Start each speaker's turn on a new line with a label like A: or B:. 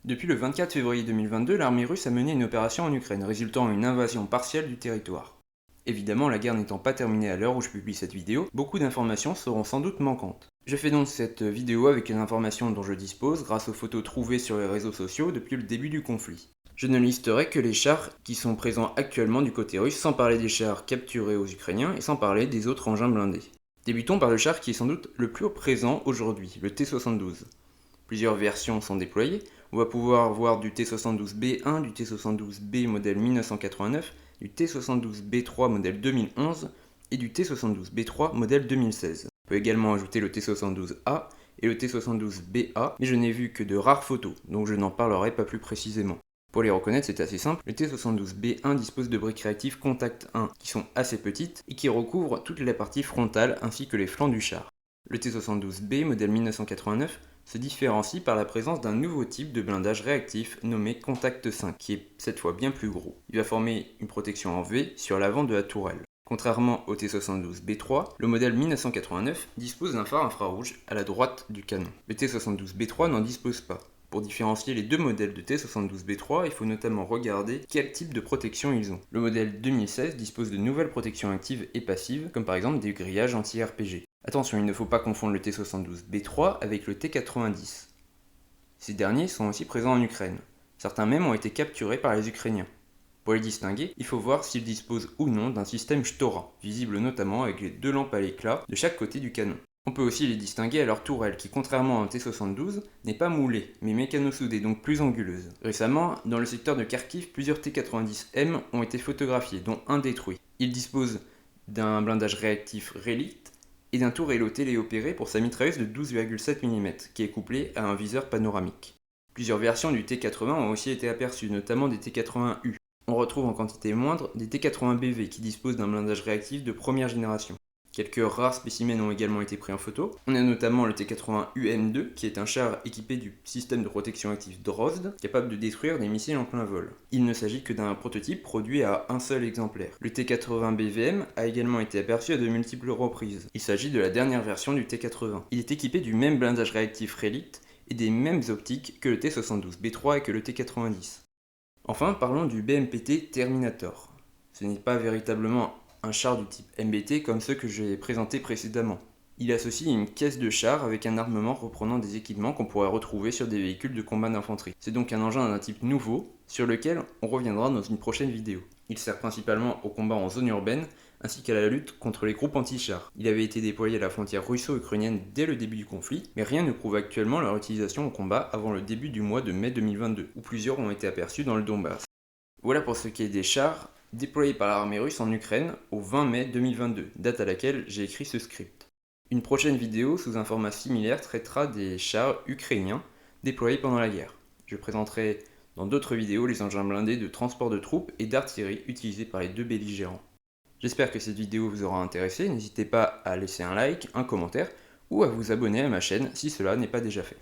A: Depuis le 24 février 2022, l'armée russe a mené une opération en Ukraine, résultant en une invasion partielle du territoire. Évidemment, la guerre n'étant pas terminée à l'heure où je publie cette vidéo, beaucoup d'informations seront sans doute manquantes. Je fais donc cette vidéo avec les informations dont je dispose grâce aux photos trouvées sur les réseaux sociaux depuis le début du conflit. Je ne listerai que les chars qui sont présents actuellement du côté russe, sans parler des chars capturés aux Ukrainiens et sans parler des autres engins blindés. Débutons par le char qui est sans doute le plus présent aujourd'hui, le T-72. Plusieurs versions sont déployées. On va pouvoir voir du T-72B1, du T-72B modèle 1989, du T-72B3 modèle 2011 et du T-72B3 modèle 2016. On peut également ajouter le T-72A et le T-72BA, mais je n'ai vu que de rares photos, donc je n'en parlerai pas plus précisément. Pour les reconnaître, c'est assez simple. Le T-72B1 dispose de briques réactives Contact 1 qui sont assez petites et qui recouvrent toute la partie frontale ainsi que les flancs du char. Le T-72B modèle 1989 se différencie par la présence d'un nouveau type de blindage réactif nommé Contact 5, qui est cette fois bien plus gros. Il va former une protection en V sur l'avant de la tourelle. Contrairement au T-72B3, le modèle 1989 dispose d'un phare infrarouge à la droite du canon. Le T-72B3 n'en dispose pas. Pour différencier les deux modèles de T-72B3, il faut notamment regarder quel type de protection ils ont. Le modèle 2016 dispose de nouvelles protections actives et passives, comme par exemple des grillages anti-RPG. Attention, il ne faut pas confondre le T-72B3 avec le T-90. Ces derniers sont aussi présents en Ukraine. Certains même ont été capturés par les Ukrainiens. Pour les distinguer, il faut voir s'ils disposent ou non d'un système Shtora, visible notamment avec les deux lampes à l'éclat de chaque côté du canon. On peut aussi les distinguer à leur tourelle qui, contrairement à un T-72, n'est pas moulée, mais mécano-soudée, donc plus anguleuse. Récemment, dans le secteur de Kharkiv, plusieurs T-90M ont été photographiés, dont un détruit. Ils disposent d'un blindage réactif Relict et d'un tourelleau téléopéré pour sa mitrailleuse de 12,7 mm, qui est couplé à un viseur panoramique. Plusieurs versions du T-80 ont aussi été aperçues, notamment des T-80U. On retrouve en quantité moindre des T-80BV qui disposent d'un blindage réactif de première génération. Quelques rares spécimens ont également été pris en photo. On a notamment le T-80UM2, qui est un char équipé du système de protection active Drozd, capable de détruire des missiles en plein vol. Il ne s'agit que d'un prototype produit à un seul exemplaire. Le T-80BVM a également été aperçu à de multiples reprises. Il s'agit de la dernière version du T-80. Il est équipé du même blindage réactif Relict et des mêmes optiques que le T-72B3 et que le T-90. Enfin, parlons du BMPT Terminator. Ce n'est pas véritablement un char du type MBT comme ceux que j'ai présentés précédemment. Il associe une caisse de char avec un armement reprenant des équipements qu'on pourrait retrouver sur des véhicules de combat d'infanterie. C'est donc un engin d'un type nouveau, sur lequel on reviendra dans une prochaine vidéo. Il sert principalement au combat en zone urbaine, ainsi qu'à la lutte contre les groupes anti-chars. Il avait été déployé à la frontière russo-ukrainienne dès le début du conflit, mais rien ne prouve actuellement leur utilisation au combat avant le début du mois de mai 2022, où plusieurs ont été aperçus dans le Donbass. Voilà pour ce qui est des chars déployés par l'armée russe en Ukraine au 20 mai 2022, date à laquelle j'ai écrit ce script. Une prochaine vidéo sous un format similaire traitera des chars ukrainiens déployés pendant la guerre. Je présenterai dans d'autres vidéos les engins blindés de transport de troupes et d'artillerie utilisés par les deux belligérants. J'espère que cette vidéo vous aura intéressé, n'hésitez pas à laisser un like, un commentaire ou à vous abonner à ma chaîne si cela n'est pas déjà fait.